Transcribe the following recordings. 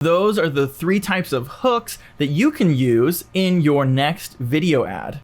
Those are the 3 types of hooks that you can use in your next video ad.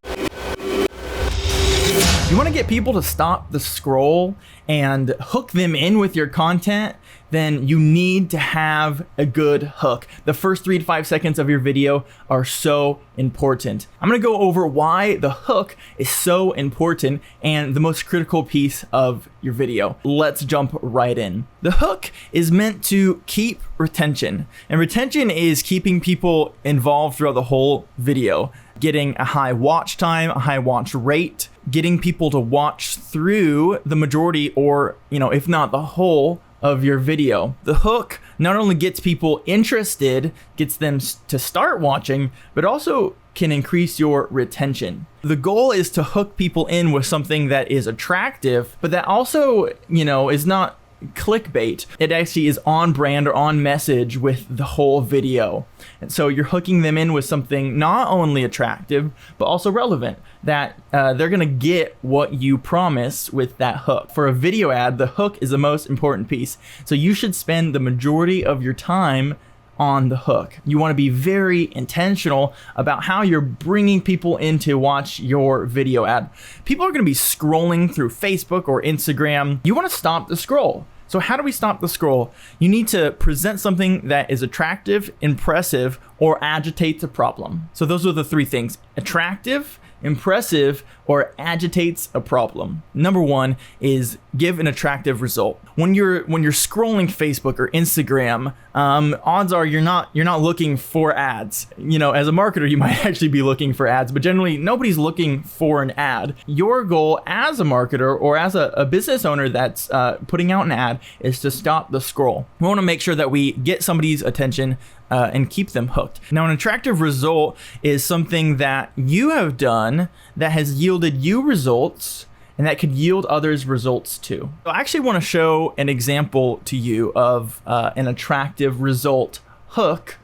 You want to get people to stop the scroll and hook them in with your content, then you need to have a good hook. The first 3 to 5 seconds of your video are so important. I'm going to go over why the hook is so important and the most critical piece of your video. Let's jump right in. The hook is meant to keep retention, and retention is keeping people involved throughout the whole video, getting a high watch time, a high watch rate, getting people to watch through the majority or, if not the whole of your video. The hook not only gets people interested, gets them to start watching, but also can increase your retention. The goal is to hook people in with something that is attractive, but that also, is not clickbait. It actually is on brand or on message with the whole video. And so you're hooking them in with something not only attractive, but also relevant, that they're gonna get what you promise with that hook. For a video ad, the hook is the most important piece. So you should spend the majority of your time on the hook. You want to be very intentional about how you're bringing people in to watch your video ad. People are going to be scrolling through Facebook or Instagram. You want to stop the scroll. So how do we stop the scroll? You need to present something that is attractive, impressive, or agitate the problem. So those are the 3 things: attractive, impressive, or agitates a problem. Number 1 is give an attractive result. When you're scrolling Facebook or Instagram, odds are you're not looking for ads. As a marketer, you might actually be looking for ads, but generally nobody's looking for an ad. Your goal as a marketer or as a business owner that's putting out an ad is to stop the scroll. We want to make sure that we get somebody's attention and keep them hooked. Now, an attractive result is something that you have done that has yielded you results and that could yield others results too. So I actually want to show an example to you of an attractive result hook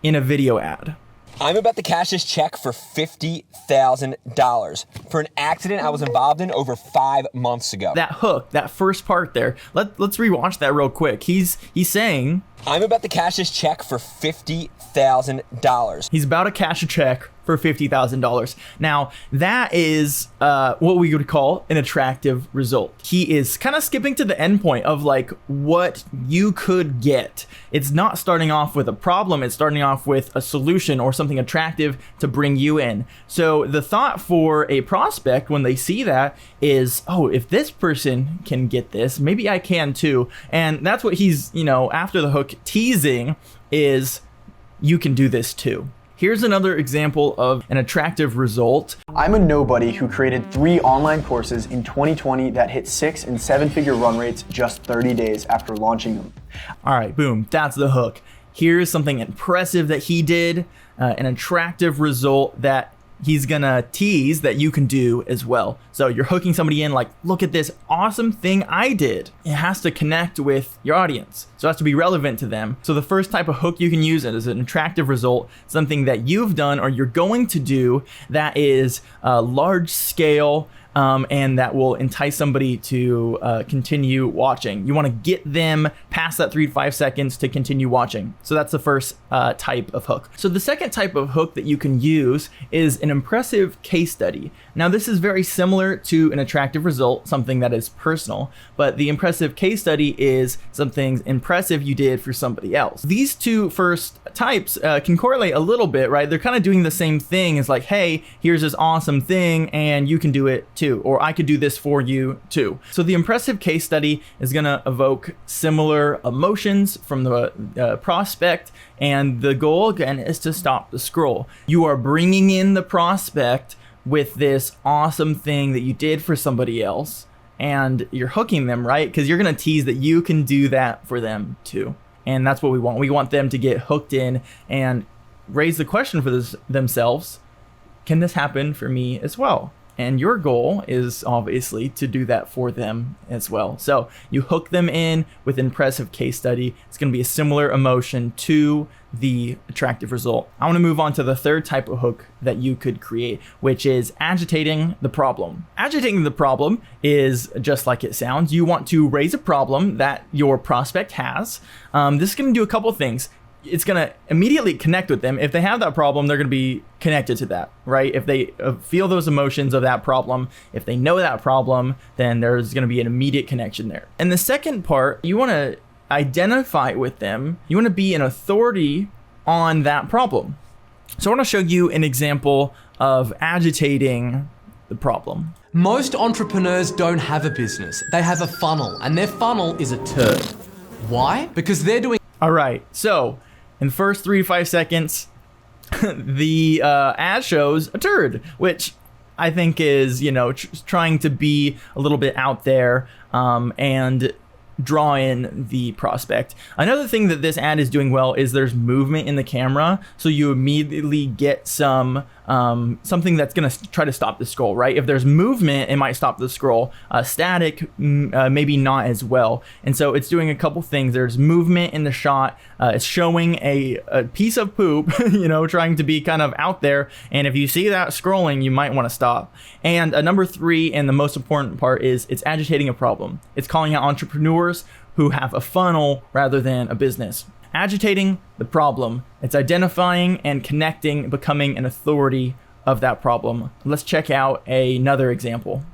in a video ad. I'm about to cash this check for $50,000 for an accident I was involved in over 5 months ago. That hook, that first part there, let's rewatch that real quick. He's saying, I'm about to cash this check for $50,000. He's about to cash a check for $50,000. Now, that is what we would call an attractive result. He is kind of skipping to the end point of like what you could get. It's not starting off with a problem, it's starting off with a solution or something attractive to bring you in. So the thought for a prospect when they see that is, oh, if this person can get this, maybe I can too. And that's what he's, after the hook teasing is, you can do this too. Here's another example of an attractive result. I'm a nobody who created 3 online courses in 2020 that hit 6- and 7-figure run rates just 30 days after launching them. All right, boom, that's the hook. Here's something impressive that he did, an attractive result that he's gonna tease that you can do as well. So you're hooking somebody in like, look at this awesome thing I did. It has to connect with your audience. So it has to be relevant to them. So the first type of hook you can use is an attractive result, something that you've done or you're going to do that is large scale, and that will entice somebody to continue watching. You want to get them past that 3 to 5 seconds to continue watching. So that's the first type of hook. So the second type of hook that you can use is an impressive case study. Now, this is very similar to an attractive result, something that is personal, but the impressive case study is something impressive you did for somebody else. These 2 first types can correlate a little bit, right? They're kind of doing the same thing. It's like, hey, here's this awesome thing and you can do it too, or I could do this for you too. So the impressive case study is going to evoke similar emotions from the prospect, and the goal again is to stop the scroll. You are bringing in the prospect with this awesome thing that you did for somebody else, and you're hooking them, right? Because you're going to tease that you can do that for them too. And that's what we want. We want them to get hooked in and raise the question for themselves, can this happen for me as well? And your goal is obviously to do that for them as well. So you hook them in with impressive case study. It's going to be a similar emotion to the attractive result. I want to move on to the third type of hook that you could create, which is agitating the problem. Agitating the problem is just like it sounds. You want to raise a problem that your prospect has. This is going to do a couple things. it's going to immediately connect with them. If they have that problem, they're going to be connected to that, right? If they feel those emotions of that problem, if they know that problem, then there's going to be an immediate connection there. And the second part, you want to identify with them. You want to be an authority on that problem. So I want to show you an example of agitating the problem. Most entrepreneurs don't have a business. They have a funnel, and their funnel is a turd. Why? Because they're doing... All right, so in the first 3 to 5 seconds, the ad shows a turd, which I think is, trying to be a little bit out there and draw in the prospect. Another thing that this ad is doing well is there's movement in the camera, so you immediately get something that's going to try to stop the scroll, right? If there's movement, it might stop the scroll. Static, maybe not as well. And so it's doing a couple things. There's movement in the shot. It's showing a piece of poop, trying to be kind of out there. And if you see that scrolling, you might want to stop. And number 3, and the most important part, is it's agitating a problem. It's calling out entrepreneurs who have a funnel rather than a business. Agitating the problem. It's identifying and connecting, becoming an authority of that problem. Let's check out another example.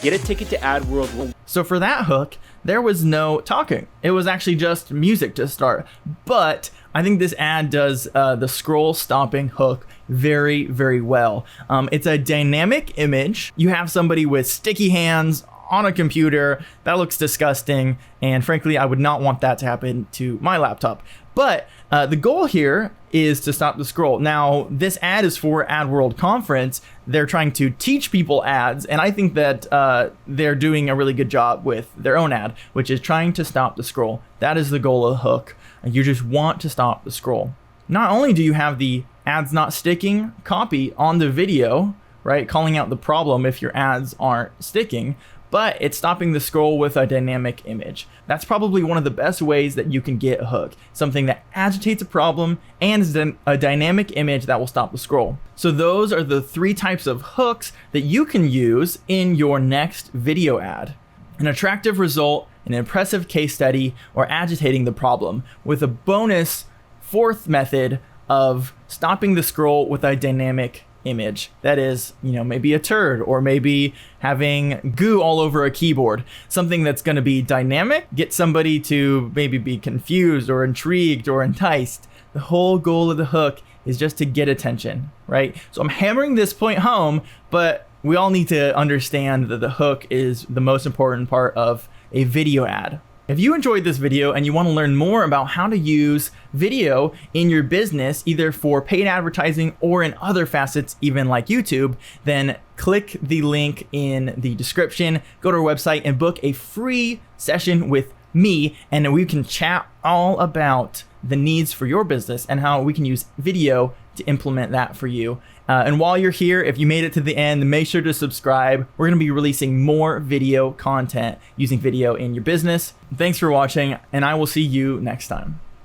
Get a ticket to AdWorld. So for that hook, there was no talking. It was actually just music to start. But I think this ad does the scroll stopping hook very, very well. It's a dynamic image. You have somebody with sticky hands on a computer. That looks disgusting. And frankly, I would not want that to happen to my laptop. But the goal here is to stop the scroll. Now, this ad is for AdWorld Conference. They're trying to teach people ads, and I think that they're doing a really good job with their own ad, which is trying to stop the scroll. That is the goal of the hook. You just want to stop the scroll. Not only do you have the ads not sticking copy on the video, right, calling out the problem if your ads aren't sticking, but it's stopping the scroll with a dynamic image. That's probably one of the best ways that you can get a hook, something that agitates a problem and is a dynamic image that will stop the scroll. So those are the 3 types of hooks that you can use in your next video ad. An attractive result, an impressive case study, or agitating the problem, with a bonus 4th method of stopping the scroll with a dynamic image. That is, maybe a turd, or maybe having goo all over a keyboard. Something that's going to be dynamic, get somebody to maybe be confused or intrigued or enticed. The whole goal of the hook is just to get attention, right? So I'm hammering this point home, but we all need to understand that the hook is the most important part of a video ad. If you enjoyed this video and you want to learn more about how to use video in your business, either for paid advertising or in other facets, even like YouTube, then click the link in the description, go to our website and book a free session with me, and we can chat all about the needs for your business and how we can use video to implement that for you. And while you're here, if you made it to the end, make sure to subscribe. We're going to be releasing more video content using video in your business. Thanks for watching, and I will see you next time.